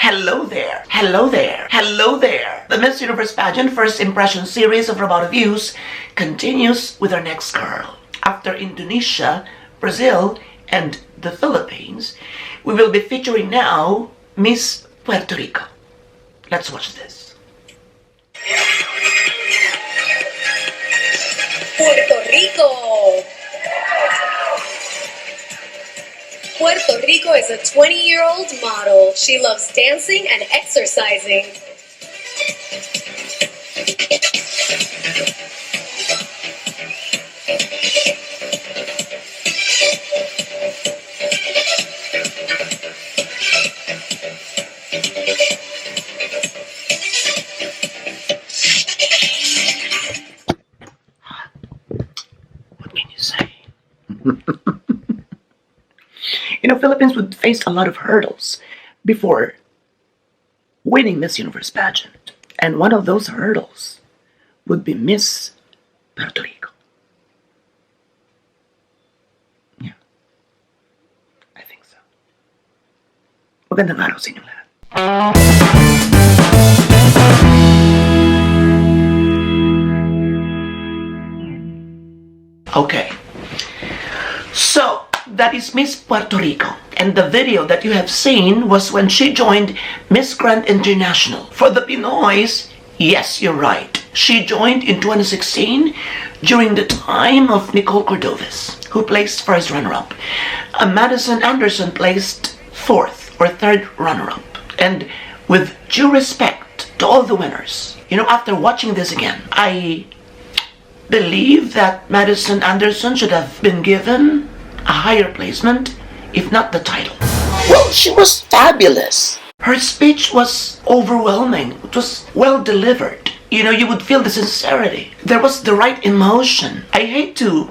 Hello there, hello there, hello there. The Miss Universe Pageant First Impression series of Robato Views continues with our next girl. After Indonesia, Brazil, and the Philippines, we will be featuring now Miss Puerto Rico. Let's watch this. Puerto Rico. Puerto Rico is a 20-year-old model. She loves dancing and exercising. What can you say? Philippines would face a lot of hurdles before winning Miss Universe pageant. And one of those hurdles would be Miss Puerto Rico. Yeah, I think so. Magandang araw sa inyong lahat. Okay. So, that is Miss Puerto Rico. And the video that you have seen was when she joined Miss Grand International. For the Pinoys, yes, you're right. She joined in 2016 during the time of Nicole Cordovis, who placed first runner-up. Madison Anderson placed fourth or third runner-up. And with due respect to all the winners, after watching this again, I believe that Madison Anderson should have been given a higher placement, if not the title. Well, she was fabulous. Her speech was overwhelming. It was well delivered. You would feel the sincerity. There was the right emotion. I hate to,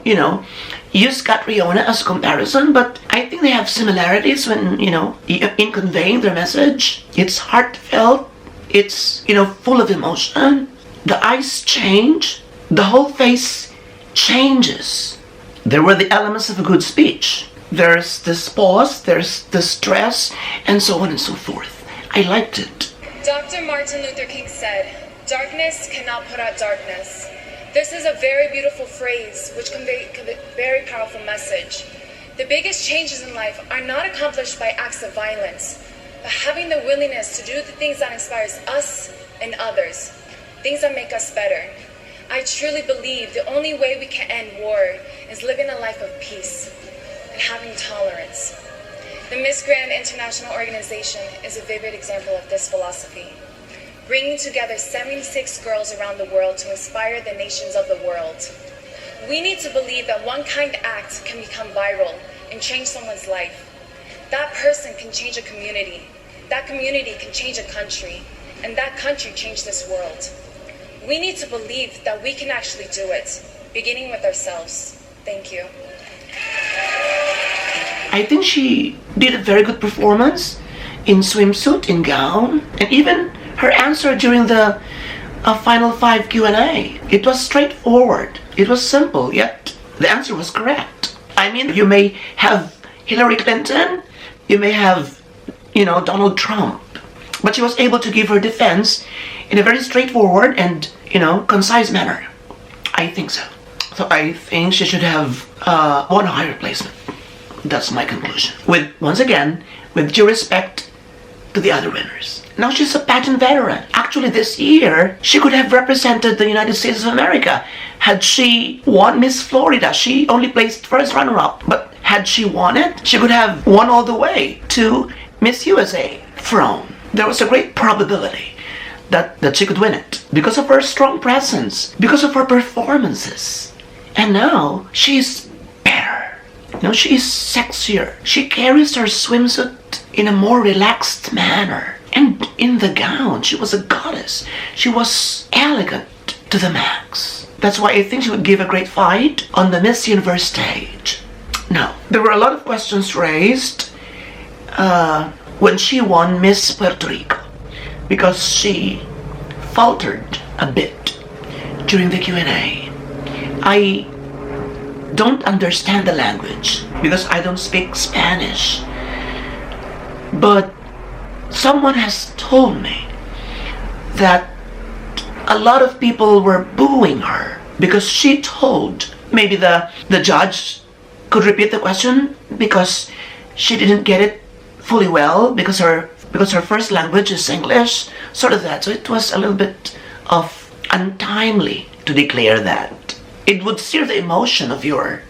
use Catriona as comparison, but I think they have similarities when, in conveying their message. It's heartfelt. It's, full of emotion. The eyes change. The whole face changes. There were the elements of a good speech. There's this pause, there's the stress, and so on and so forth. I liked it. Dr. Martin Luther King said, "Darkness cannot put out darkness." This is a very beautiful phrase which conveys a very powerful message. The biggest changes in life are not accomplished by acts of violence, but having the willingness to do the things that inspires us and others, things that make us better. I truly believe the only way we can end war is living a life of peace and having tolerance. The Miss Grand International Organization is a vivid example of this philosophy, bringing together 76 girls around the world to inspire the nations of the world. We need to believe that one kind act can become viral and change someone's life. That person can change a community. That community can change a country. And that country change this world. We need to believe that we can actually do it, beginning with ourselves. Thank you. I think she did a very good performance in swimsuit, in gown, and even her answer during the Final 5 Q&A. It was straightforward. It was simple, yet the answer was correct. I mean, you may have Hillary Clinton, you may have, Donald Trump, but she was able to give her defense in a very straightforward and, concise manner. I think so. So I think she should have won a higher placement. That's my conclusion. Once again, with due respect to the other winners. Now she's a pageant veteran. Actually, this year, she could have represented the United States of America. Had she won Miss Florida, she only placed first runner-up. But had she won it, she could have won all the way to Miss USA throne. There was a great probability that she could win it because of her strong presence, because of her performances. And now she's better. She's sexier. She carries her swimsuit in a more relaxed manner. And in the gown, she was a goddess. She was elegant to the max. That's why I think she would give a great fight on the Miss Universe stage. Now, there were a lot of questions raised when she won Miss Puerto Rico, because she faltered a bit during the Q&A. I don't understand the language because I don't speak Spanish, but someone has told me that a lot of people were booing her because she told, maybe the judge could repeat the question because she didn't get it fully well because her first language is English, sort of that. So it was a little bit of untimely to declare that. It would steer the emotion of your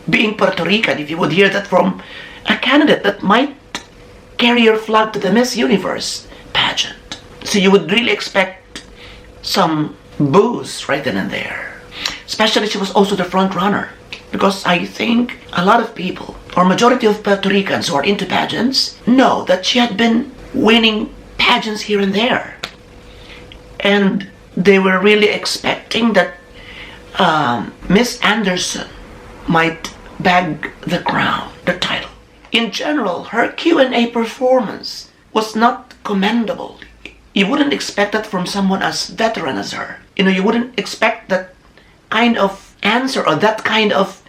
being Puerto Rican if you would hear that from a candidate that might carry your flag to the Miss Universe pageant. So you would really expect some boos right then and there. Especially she was also the front runner. Because I think a lot of people, or majority of Puerto Ricans who are into pageants, know that she had been winning pageants here and there. And they were really expecting that Miss Anderson might bag the crown, the title. In general, her Q&A performance was not commendable. You wouldn't expect that from someone as veteran as her. You wouldn't expect that kind of answer or that kind of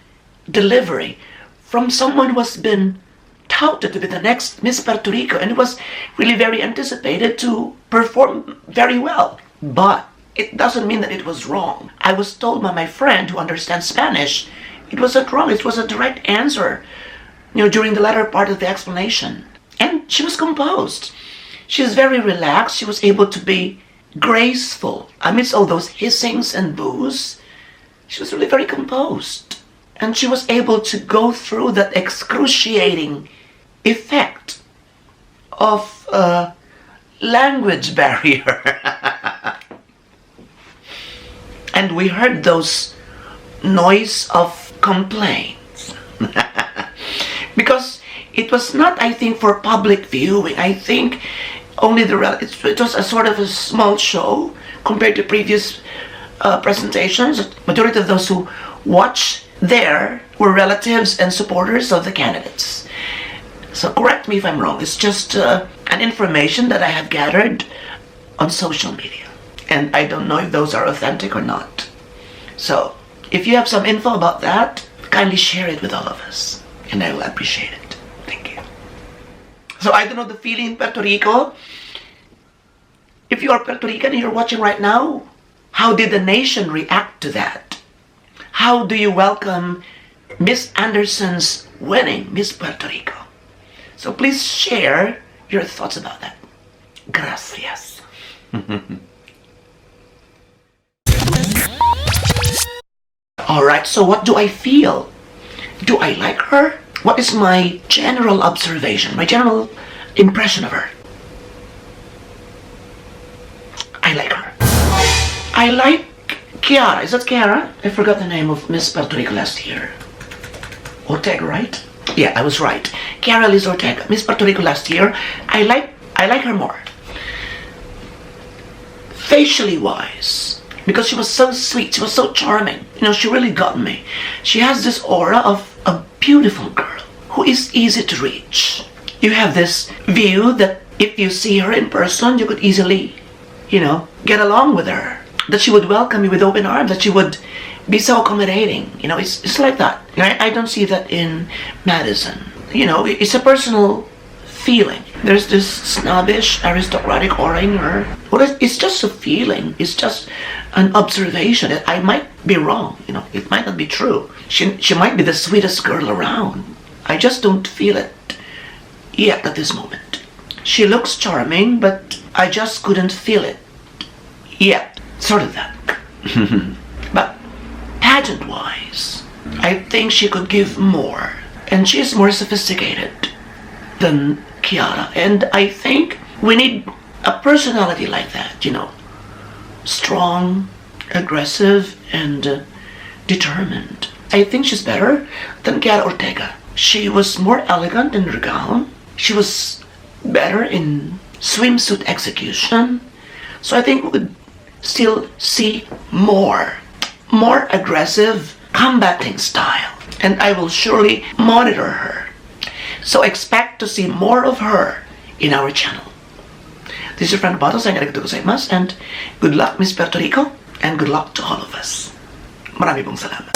delivery from someone who has been touted to be the next Miss Puerto Rico and was really very anticipated to perform very well. But it doesn't mean that it was wrong. I was told by my friend who understands Spanish, it wasn't wrong, it was a direct answer, during the latter part of the explanation. And she was composed. She was very relaxed. She was able to be graceful amidst all those hissings and boos. She was really very composed. And she was able to go through that excruciating effect of a language barrier. And we heard those noise of complaints. Because it was not, I think, for public viewing. I think only it was a sort of a small show compared to previous presentations. The majority of those who watch there were relatives and supporters of the candidates. So correct me if I'm wrong. It's just an information that I have gathered on social media. And I don't know if those are authentic or not. So if you have some info about that, kindly share it with all of us. And I will appreciate it. Thank you. So I don't know the feeling in Puerto Rico. If you are Puerto Rican and you're watching right now, how did the nation react to that? How do you welcome Miss Anderson's winning Miss Puerto Rico? So please share your thoughts about that. Gracias. Alright, so what do I feel? Do I like her? What is my general observation, my general impression of her? I like her. I like Kiara. Is that Kiara? I forgot the name of Miss Puerto Rico last year. Ortega, right? Yeah, I was right. Kiara Liz Ortega, Miss Puerto Rico last year. I like her more. Facially wise, because she was so sweet, she was so charming. She really got me. She has this aura of a beautiful girl who is easy to reach. You have this view that if you see her in person, you could easily, get along with her. That she would welcome you with open arms, that she would be so accommodating. It's like that. I don't see that in Madison. It's a personal feeling. There's this snobbish, aristocratic aura in her. Well, it's just a feeling. It's just an observation. I might be wrong. It might not be true. She might be the sweetest girl around. I just don't feel it yet at this moment. She looks charming, but I just couldn't feel it yet. Sort of that. But pageant-wise, I think she could give more. And she's more sophisticated than Kiara. And I think we need a personality like that, strong, aggressive, and determined. I think she's better than Kiara Ortega. She was more elegant in her gown. She was better in swimsuit execution. So I think we would still see more aggressive combating style. And I will surely monitor her. So expect to see more of her in our channel. This is your friend Robato saying arigatou gozaimasu, and good luck Miss Puerto Rico, and good luck to all of us. Marami pong salamat.